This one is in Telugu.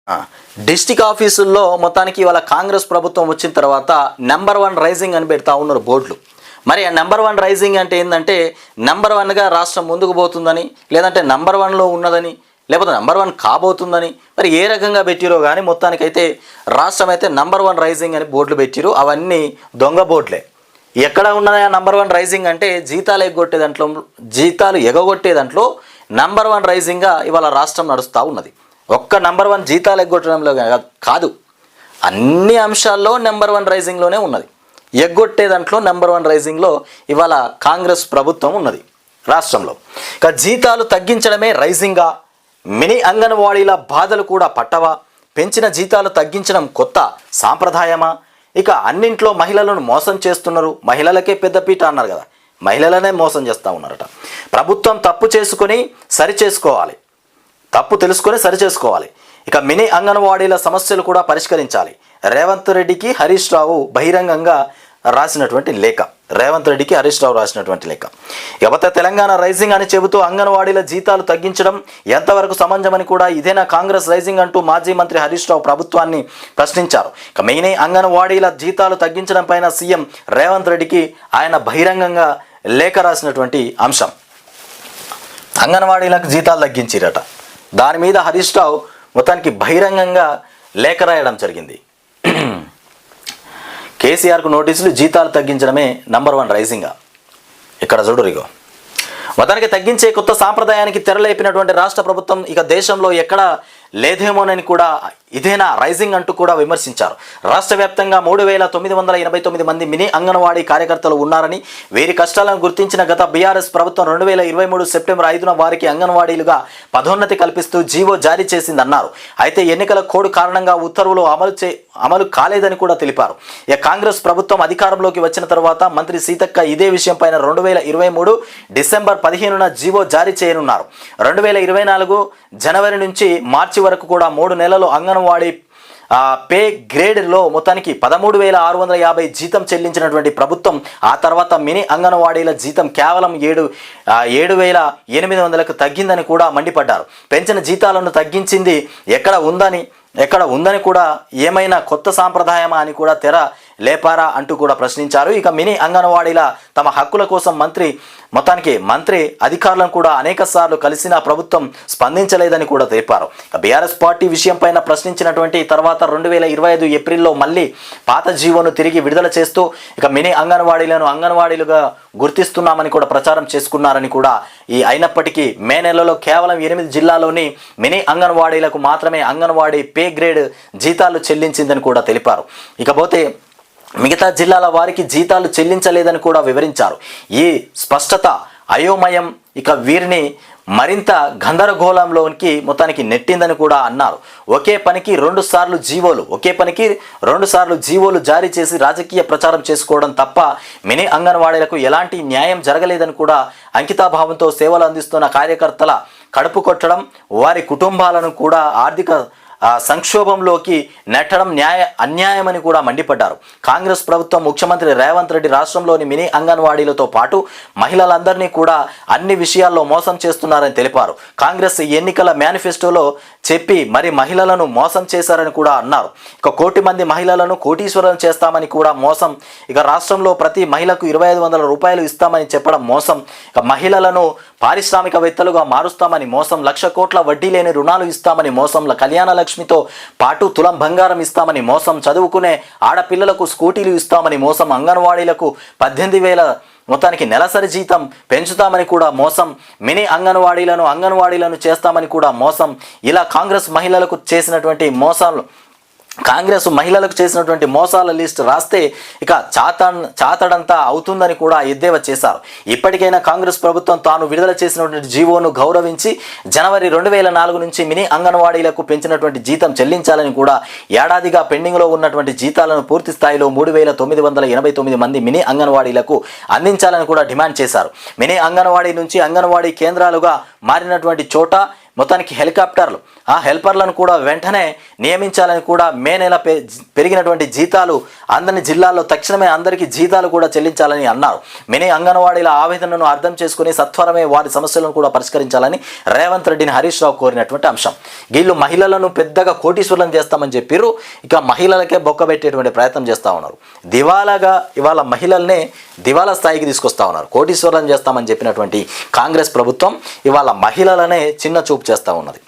ఆ, డిస్టిక్ ఆఫీసుల్లో మొత్తానికి ఇవాళ కాంగ్రెస్ ప్రభుత్వం వచ్చిన తర్వాత నెంబర్ 1 రైజింగ్ అని పెడతా ఉన్నారు బోర్డులు. మరి ఆ నెంబర్ 1 రైజింగ్ అంటే ఏంటంటే నెంబర్ 1గా రాష్ట్రం ముందుకు పోతుందని, లేదంటే నెంబర్ 1లో ఉన్నదని, లేకపోతే నెంబర్ 1 కాబోతుందని, మరి ఏ రకంగా పెట్టిరో కానీ మొత్తానికైతే రాష్ట్రం అయితే నెంబర్ 1 రైజింగ్ అని బోర్డులు పెట్టిరు. అవన్నీ దొంగ బోర్డులే. ఎక్కడ ఉన్నదా నెంబర్ 1 రైజింగ్ అంటే జీతాలు ఎగగొట్టే దాంట్లో నెంబర్ 1 రైజింగ్గా ఇవాళ రాష్ట్రం నడుస్తూ ఉన్నది. ఒక్క నెంబర్ 1 జీతాలు ఎగ్గొట్టడంలో కాదు, అన్ని అంశాల్లో నెంబర్ 1 రైజింగ్లోనే ఉన్నది. ఎగ్గొట్టే దాంట్లో నెంబర్ 1 రైజింగ్లో ఇవాళ కాంగ్రెస్ ప్రభుత్వం ఉన్నది రాష్ట్రంలో. ఇక జీతాలు తగ్గించడమే రైజింగా, మినీ అంగన్వాడీల బాధలు కూడా పట్టవా, పెంచిన జీతాలు తగ్గించడం కొత్త సాంప్రదాయమా, ఇక అన్నింట్లో మహిళలను మోసం చేస్తున్నారు, మహిళలకే పెద్దపీట అన్నారు కదా, మహిళలనే మోసం చేస్తూ ఉన్నారట. ప్రభుత్వం తప్పు తెలుసుకొని సరిచేసుకోవాలి. ఇక మినీ అంగన్వాడీల సమస్యలు కూడా పరిష్కరించాలి. రేవంత్ రెడ్డికి హరీష్ రావు రాసినటువంటి లేఖ. ఇకపోతే తెలంగాణ రైజింగ్ అని చెబుతూ అంగన్వాడీల జీతాలు తగ్గించడం ఎంతవరకు సమంజమని కూడా ఇదేనా కాంగ్రెస్ రైజింగ్ అంటూ మాజీ మంత్రి హరీష్ రావు ప్రభుత్వాన్ని ప్రశ్నించారు. ఇక మినీ అంగన్వాడీల జీతాలు తగ్గించడం పైన సీఎం రేవంత్ రెడ్డికి ఆయన బహిరంగంగా లేఖ రాసినటువంటి అంశం. అంగన్వాడీలకు జీతాలు తగ్గించిరట. దాని మీద హరీష్ రావు మొత్తానికి బహిరంగంగా లేఖ రాయడం జరిగింది. కేసీఆర్కు నోటీసులు, జీతాలు తగ్గించడమే నెంబర్ 1 రైజింగా. ఇక్కడ చూడురిగో మొత్తానికి తగ్గించే కొత్త సాంప్రదాయానికి తెరలేపినటువంటి రాష్ట్ర ప్రభుత్వం ఇక దేశంలో ఎక్కడ లేదేమోనని కూడా ఇదేనా రైజింగ్ అంటూ కూడా విమర్శించారు. రాష్ట్ర వ్యాప్తంగా 3,989 మంది మినీ అంగన్వాడీ కార్యకర్తలు ఉన్నారని, వీరి కష్టాలను గుర్తించిన గత బీఆర్ఎస్ ప్రభుత్వం 2023 సెప్టెంబర్ 5న వారికి అంగన్వాడీలుగా పదోన్నతి కల్పిస్తూ జీవో జారీ చేసిందన్నారు. అయితే ఎన్నికల కోడ్ కారణంగా ఉత్తర్వులు అమలు కాలేదని కూడా తెలిపారు. ఇక కాంగ్రెస్ ప్రభుత్వం అధికారంలోకి వచ్చిన తర్వాత మంత్రి సీతక్క ఇదే విషయం పైన 2023 డిసెంబర్ 15న జీవో జారీ చేయనున్నారు. 2024 జనవరి నుంచి మార్చి వరకు కూడా 3 నెలలు అంగన్వాడీ పే గ్రేడ్లో మొత్తానికి 13,650 జీతం చెల్లించినటువంటి ప్రభుత్వం ఆ తర్వాత మినీ అంగన్వాడీల జీతం కేవలం 7,800కు తగ్గిందని కూడా మండిపడ్డారు. పెంచిన జీతాలను తగ్గించింది ఎక్కడ ఉందని కూడా ఏమైనా కొత్త సాంప్రదాయమా అని కూడా తెర లేపారా అంటూ కూడా ప్రశ్నించారు. ఇక మినీ అంగన్వాడీల తమ హక్కుల కోసం మంత్రి అధికారులను కూడా అనేక సార్లు కలిసిన ప్రభుత్వం స్పందించలేదని కూడా తెలిపారు. బీఆర్ఎస్ పార్టీ విషయం పైన ప్రశ్నించినటువంటి తర్వాత 2025 ఏప్రిల్లో మళ్ళీ పాత జీవోను తిరిగి విడుదల చేస్తూ ఇక మినీ అంగన్వాడీలను అంగన్వాడీలుగా గుర్తిస్తున్నామని కూడా ప్రచారం చేసుకున్నారని కూడా అయినప్పటికీ మే నెలలో కేవలం 8 జిల్లాల్లోని మినీ అంగన్వాడీలకు మాత్రమే అంగన్వాడీ పే గ్రేడ్ జీతాలు చెల్లించిందని కూడా తెలిపారు. ఇకపోతే మిగతా జిల్లాల వారికి జీతాలు చెల్లించలేదని కూడా వివరించారు. ఈ స్పష్టత అయోమయం ఇక వీరిని మరింత గందరగోళంలోనికి మొత్తానికి నెట్టిందని కూడా అన్నారు. ఒకే పనికి రెండు సార్లు జీవోలు జారీ చేసి రాజకీయ ప్రచారం చేసుకోవడం తప్ప మినీ అంగన్వాడీలకు ఎలాంటి న్యాయం జరగలేదని కూడా అంకితాభావంతో సేవలు అందిస్తున్న కార్యకర్తల కడుపు కొట్టడం, వారి కుటుంబాలను కూడా ఆర్థిక సంక్షోభంలోకి నెట్టడం అన్యాయమని కూడా మండిపడ్డారు. కాంగ్రెస్ ప్రభుత్వం ముఖ్యమంత్రి రేవంత్ రెడ్డి రాష్ట్రంలోని మినీ అంగన్వాడీలతో పాటు మహిళలందరినీ కూడా అన్ని విషయాల్లో మోసం చేస్తున్నారని తెలిపారు. కాంగ్రెస్ ఎన్నికల మేనిఫెస్టోలో చెప్పి మరి మహిళలను మోసం చేశారని కూడా అన్నారు. ఇక 1 కోటి మంది మహిళలను కోటీశ్వరులను చేస్తామని కూడా మోసం. ఇక రాష్ట్రంలో ప్రతి మహిళకు 2,500 రూపాయలు ఇస్తామని చెప్పడం మోసం. ఇక మహిళలను పారిశ్రామికవేత్తలుగా మారుస్తామని మోసం. 1,00,000 కోట్ల వడ్డీ లేని రుణాలు ఇస్తామని మోసం. కళ్యాణ లక్ష్మితో పాటు తులం బంగారం ఇస్తామని మోసం. చదువుకునే ఆడపిల్లలకు స్కూటీలు ఇస్తామని మోసం. అంగన్వాడీలకు 18,000 మొత్తానికి నెలసరి జీతం పెంచుతామని కూడా మోసం. మినీ అంగన్వాడీలను చేస్తామని కూడా మోసం. ఇలా కాంగ్రెస్ మహిళలకు చేసినటువంటి మోసాల లిస్ట్ రాస్తే ఇక చాతడంతా అవుతుందని కూడా ఎద్దేవా చేశారు. ఇప్పటికైనా కాంగ్రెస్ ప్రభుత్వం తాను విడుదల చేసినటువంటి జీవోను గౌరవించి జనవరి 2004 నుంచి మినీ అంగన్వాడీలకు పెంచినటువంటి జీతం చెల్లించాలని కూడా ఏడాదిగా పెండింగ్లో ఉన్నటువంటి జీతాలను పూర్తి స్థాయిలో 3,989 మంది మినీ అంగన్వాడీలకు అందించాలని కూడా డిమాండ్ చేశారు. మినీ అంగన్వాడీ నుంచి అంగన్వాడీ కేంద్రాలుగా మారినటువంటి చోట మొత్తానికి హెలికాప్టర్లు ఆ హెల్పర్లను కూడా వెంటనే నియమించాలని కూడా మే నెల పెరిగినటువంటి జీతాలు అందరిని జిల్లాల్లో తక్షణమే అందరికీ జీతాలు కూడా చెల్లించాలని అన్నారు. మినీ అంగన్వాడీల ఆవేదనను అర్థం చేసుకుని సత్వరమే వారి సమస్యలను కూడా పరిష్కరించాలని రేవంత్ రెడ్డిని హరీష్ రావు కోరినటువంటి అంశం. వీళ్ళు మహిళలను పెద్దగా కోటీశ్వరులను చేస్తామని చెప్పిర్రు. ఇక మహిళలకే బొక్కబెట్టేటువంటి ప్రయత్నం చేస్తూ ఉన్నారు. దివాలాగా ఇవాళ మహిళల్నే దివాలా స్థాయికి తీసుకొస్తా ఉన్నారు. కోటీశ్వరులను చేస్తామని చెప్పినటువంటి కాంగ్రెస్ ప్రభుత్వం ఇవాళ మహిళలనే చిన్న చూపు చేస్తూ ఉన్నది.